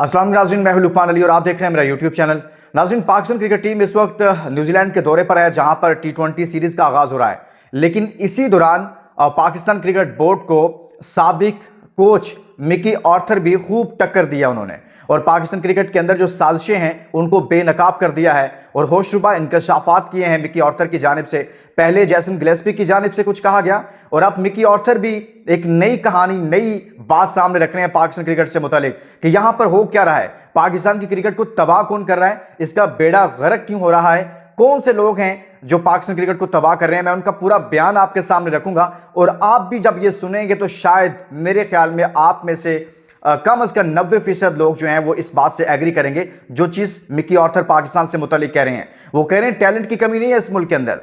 अस्सलाम नाज़रीन, मैं हूं लुकमान अली और आप देख रहे हैं मेरा यूट्यूब चैनल। नाज़रीन, पाकिस्तान क्रिकेट टीम इस वक्त न्यूजीलैंड के दौरे पर है जहां पर T20 सीरीज का आगाज हो रहा है। लेकिन इसी दौरान पाकिस्तान क्रिकेट बोर्ड को साबिक कोच मिकी ऑर्थर भी खूब टक्कर दिया उन्होंने, और पाकिस्तान क्रिकेट के अंदर जो साजिशें हैं उनको बेनकाब कर दिया है और होशरुबा इंकशाफात किए हैं मिकी ऑर्थर की जानिब से। पहले जैसन गिलेस्पी की जानिब से कुछ कहा गया और अब मिकी ऑर्थर भी एक नई कहानी, नई बात सामने रख रहे हैं पाकिस्तान क्रिकेट से मुतालिक कि यहां पर हो क्या रहा है, पाकिस्तान की क्रिकेट को तबाह कौन कर रहा है, इसका बेड़ा गर्क क्यों हो रहा है, कौन से लोग हैं जो पाकिस्तान क्रिकेट को तबाह कर रहे हैं। मैं उनका पूरा बयान आपके सामने रखूंगा और आप भी जब ये सुनेंगे तो शायद मेरे ख्याल में आप में से कम अज कम 90% लोग जो हैं वो इस बात से एग्री करेंगे जो चीज मिकी ऑर्थर पाकिस्तान से मुतालिक कह रहे हैं। वो कह रहे हैं टैलेंट की कमी नहीं है इस मुल्क के अंदर,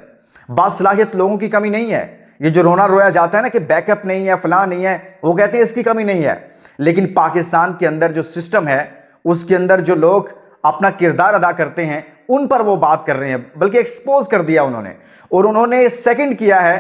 बासलाहियत लोगों की कमी नहीं है। ये जो रोना रोया जाता है ना कि बैकअप नहीं है, फलां नहीं है, वो कहते हैं इसकी कमी नहीं है। लेकिन पाकिस्तान के अंदर जो सिस्टम है उसके अंदर जो लोग अपना किरदार अदा करते हैं उन पर वो बात कर रहे हैं, बल्कि एक्सपोज कर दिया उन्होंने। और उन्होंने सेकंड किया है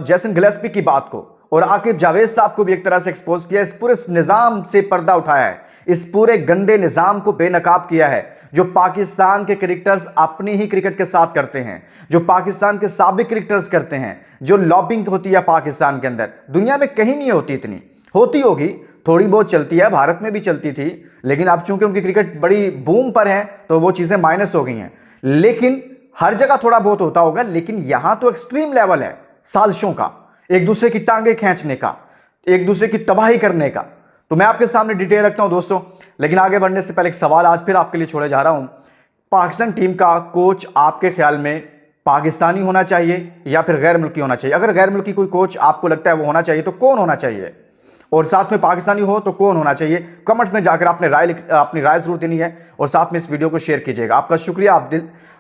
जैसन गिलेस्पी की बात को, और आकिब जावेद साहब को भी एक तरह से एक्सपोज किया। इस पूरे निजाम से पर्दा उठाया है, इस पूरे गंदे निजाम को बेनकाब किया है जो पाकिस्तान के क्रिकेटर्स अपनी ही क्रिकेट के साथ करते हैं, जो पाकिस्तान के साबिक क्रिकेटर्स करते हैं। जो लॉबिंग होती है पाकिस्तान के अंदर, दुनिया में कहीं नहीं होती, इतनी होती होगी, थोड़ी बहुत चलती है, भारत में भी चलती थी, लेकिन अब चूंकि उनकी क्रिकेट बड़ी बूम पर है तो वो चीजें माइनस हो गई हैं। लेकिन हर जगह थोड़ा बहुत होता होगा, लेकिन यहां तो एक्सट्रीम लेवल है साजिशों का, एक दूसरे की टांगे खींचने का, एक दूसरे की तबाही करने का। तो मैं आपके सामने डिटेल रखता हूं दोस्तों, लेकिन आगे बढ़ने से पहले एक सवाल आज फिर आपके लिए छोड़े जा रहा हूं। पाकिस्तान टीम का कोच आपके ख्याल में पाकिस्तानी होना चाहिए या फिर गैर मुल्की होना चाहिए? अगर गैर मुल्की कोई कोच आपको लगता है वो होना चाहिए तो कौन होना चाहिए, और साथ में पाकिस्तानी हो तो कौन होना चाहिए? कमेंट्स में जाकर अपनी राय जरूर देनी है और साथ में इस वीडियो को शेयर कीजिएगा। आपका शुक्रिया,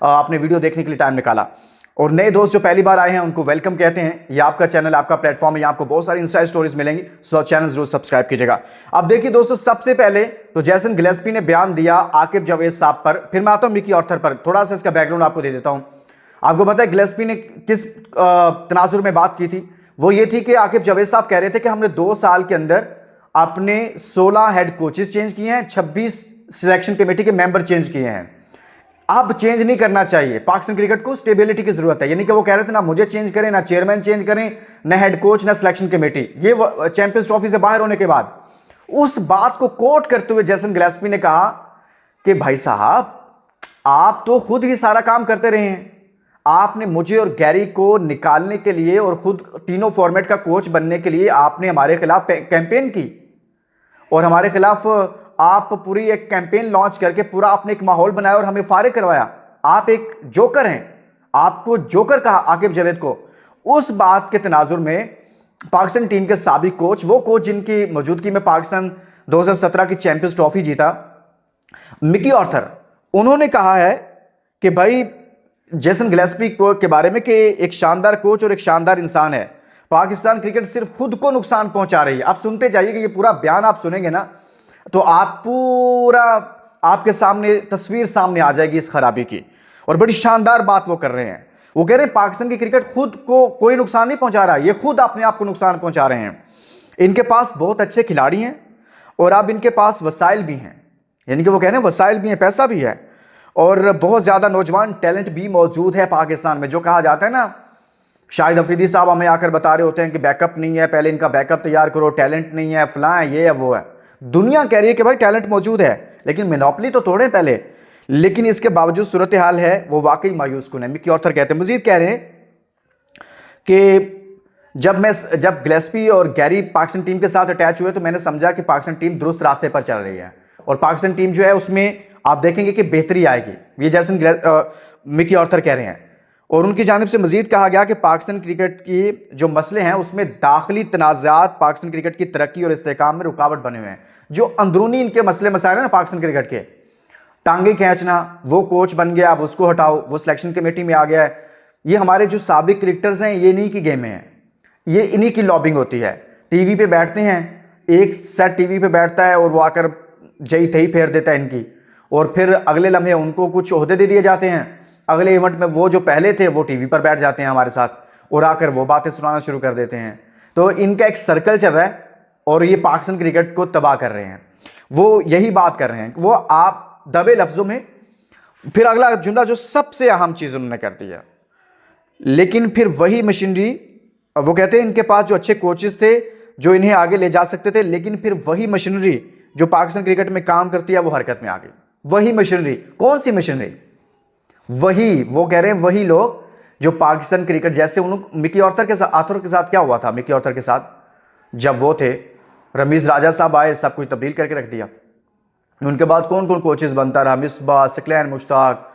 आपने वीडियो देखने के लिए टाइम निकाला। और नए दोस्त जो पहली बार आए हैं उनको वेलकम कहते हैं। ये आपका चैनल, आपका प्लेटफॉर्म है, यहाँ आपको बहुत सारी इनसाइड स्टोरीज मिलेंगी, सो चैनल जरूर सब्सक्राइब कीजिएगा। अब देखिए दोस्तों, सबसे पहले तो जैसन गिलेस्पी ने बयान दिया आकिब जावेद साहब पर, फिर मैं आता हूं मिकी ऑर्थर पर। थोड़ा सा इसका बैकग्राउंड आपको दे देता हूं। आपको पता है गिलेस्पी ने किस तनाजुर में बात की थी? वो ये थी कि आकिब जावेद साहब कह रहे थे कि हमने 2 साल के अंदर अपने 16 हेड कोचेस चेंज किए हैं, 26 सिलेक्शन कमेटी के मेंबर चेंज किए हैं। अब चेंज नहीं करना चाहिए, पाकिस्तान क्रिकेट को स्टेबिलिटी की जरूरत है। यानी कि वो कह रहे थे ना मुझे चेंज करें, ना चेयरमैन चेंज करें, ना हेड कोच, ना सिलेक्शन कमेटी। ये चैंपियंस ट्रॉफी से बाहर होने के बाद उस बात को कोट करते हुए जैसन गिलेस्पी ने कहा कि भाई साहब आप तो खुद ही सारा काम करते रहे हैं, आपने मुझे और गैरी को निकालने के लिए और खुद तीनों फॉर्मेट का कोच बनने के लिए आपने हमारे खिलाफ कैंपेन की, और हमारे खिलाफ आप पूरी एक कैंपेन लॉन्च करके पूरा आपने एक माहौल बनाया और हमें फारिग करवाया। आप एक जोकर हैं, आपको जोकर कहा आकिब जावेद को। उस बात के तनाजुर में पाकिस्तान टीम के साबिक कोच, वो कोच जिनकी मौजूदगी में पाकिस्तान 2017 की चैंपियंस ट्रॉफी जीता, मिकी ऑर्थर, उन्होंने कहा है कि भाई जैसन गिलेस्पी के बारे में कि एक शानदार कोच और एक शानदार इंसान है। पाकिस्तान क्रिकेट सिर्फ खुद को नुकसान पहुंचा रही है। आप सुनते जाइए कि ये पूरा बयान आप सुनेंगे ना तो आप पूरा आपके सामने तस्वीर सामने आ जाएगी इस खराबी की। और बड़ी शानदार बात वो कर रहे हैं। वो कह रहे हैं पाकिस्तान की क्रिकेट खुद को कोई नुकसान नहीं पहुंचा रहा है, ये खुद अपने आप को नुकसान पहुंचा रहे हैं। इनके पास बहुत अच्छे खिलाड़ी हैं और अब इनके पास वसाइल भी हैं, यानी कि वो कह रहे हैं वसाइल भी हैं, पैसा भी है, और बहुत ज्यादा नौजवान टैलेंट भी मौजूद है पाकिस्तान में। जो कहा जाता है ना, शाहिद अफरीदी साहब हमें आकर बता रहे होते हैं कि बैकअप नहीं है, पहले इनका बैकअप तैयार करो, टैलेंट नहीं है, फलां है, ये है, वो है। दुनिया कह रही है कि भाई टैलेंट मौजूद है, लेकिन मोनोपोली तो तोड़े पहले। लेकिन इसके बावजूद सूरत हाल है वो वाकई मायूस कुन है। मिकी ऑर्थर कहते हैं, मजीद कह रहे हैं कि जब गिलेस्पी और गैरी पाकिस्तान टीम के साथ अटैच हुए तो मैंने समझा कि पाकिस्तान टीम दुरुस्त रास्ते पर चल रही है और पाकिस्तान टीम जो है उसमें आप देखेंगे कि बेहतरी आएगी। ये जैसन मिकी ऑर्थर कह रहे हैं। और उनकी जानिब से मजीद कहा गया कि पाकिस्तान क्रिकेट की जो मसले हैं उसमें दाखिली तनाज़ात पाकिस्तान क्रिकेट की तरक्की और इस्तेहकाम में रुकावट बने हुए हैं। जो अंदरूनी इनके मसले मसाइल हैं ना पाकिस्तान क्रिकेट के, टांगे खींचना, वो कोच बन गया अब उसको हटाओ, वो सिलेक्शन कमेटी में आ गया है, ये हमारे जो साबिक क्रिकेटर्स हैं ये इन्हीं की गेम हैं, ये इन्हीं की लॉबिंग होती है। टीवी पे बैठते हैं, एक सेट टीवी पे बैठता है और वो आकर जई तही फेर देता है इनकी, और फिर अगले लम्हे उनको कुछ ओहदे दे दिए जाते हैं। अगले इवेंट में वो जो पहले थे वो टीवी पर बैठ जाते हैं हमारे साथ और आकर वो बातें सुनाना शुरू कर देते हैं। तो इनका एक सर्कल चल रहा है और ये पाकिस्तान क्रिकेट को तबाह कर रहे हैं। वो यही बात कर रहे हैं, वो आप दबे लफ्ज़ों में। फिर अगला जुमला जो सबसे अहम चीज़ उन्होंने कर दिया, लेकिन फिर वही मशीनरी, वो कहते हैं इनके पास जो अच्छे कोचेस थे जो इन्हें आगे ले जा सकते थे, लेकिन फिर वही मशीनरी जो पाकिस्तान क्रिकेट में काम करती है वो हरकत में आ गई। वही मशीनरी, कौन सी मशीनरी? वही, वो कह रहे हैं वही लोग जो पाकिस्तान क्रिकेट, जैसे उन मिकी आर्थर के साथ क्या हुआ था? मिकी आर्थर के साथ जब वो थे, रमीज राजा साहब आए, सब कुछ तब्दील करके रख दिया। उनके बाद कौन कौन कोचेस बनता रहा, मिसबा, सिकलैन, मुश्ताक,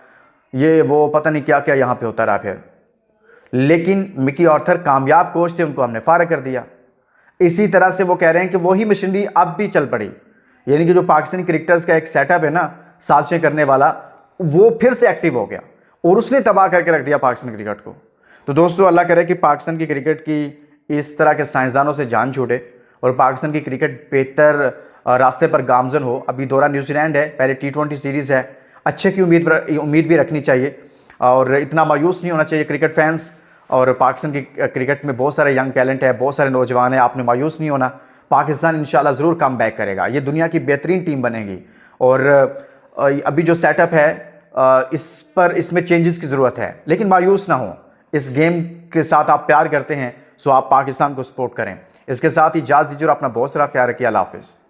ये वो पता नहीं क्या क्या यहाँ पे होता रहा फिर। लेकिन मिकी आर्थर कामयाब कोच थे, उनको हमने फारग कर दिया। इसी तरह से वो कह रहे हैं कि वही मशीनरी अब भी चल पड़ी, यानी कि जो पाकिस्तानी क्रिकेटर्स का एक सेटअप है ना, साजिशें करने वाला, वो फिर से एक्टिव हो गया और उसने तबाह करके रख दिया पाकिस्तान क्रिकेट को। तो दोस्तों, अल्लाह करे कि पाकिस्तान की क्रिकेट की इस तरह के साइंसदानों से जान छूटे और पाकिस्तान की क्रिकेट बेहतर रास्ते पर गामजन हो। अभी दौरा न्यूजीलैंड है, पहले T20 सीरीज़ है, अच्छे की उम्मीद भी रखनी चाहिए और इतना मायूस नहीं होना चाहिए क्रिकेट फैंस। और पाकिस्तान की क्रिकेट में बहुत सारे यंग टैलेंट है, बहुत सारे नौजवान हैं, आपने मायूस नहीं होना। पाकिस्तान इंशाल्लाह ज़रूर कम बैक करेगा, ये दुनिया की बेहतरीन टीम बनेगी। और अभी जो सेटअप है इसमें चेंजेस की ज़रूरत है, लेकिन मायूस ना हो। इस गेम के साथ आप प्यार करते हैं, सो आप पाकिस्तान को सपोर्ट करें। इसके साथ ही इजाज़त दीजिए और अपना बहुत सारा ख्याल रखिए। अल्लाह हाफ़िज़।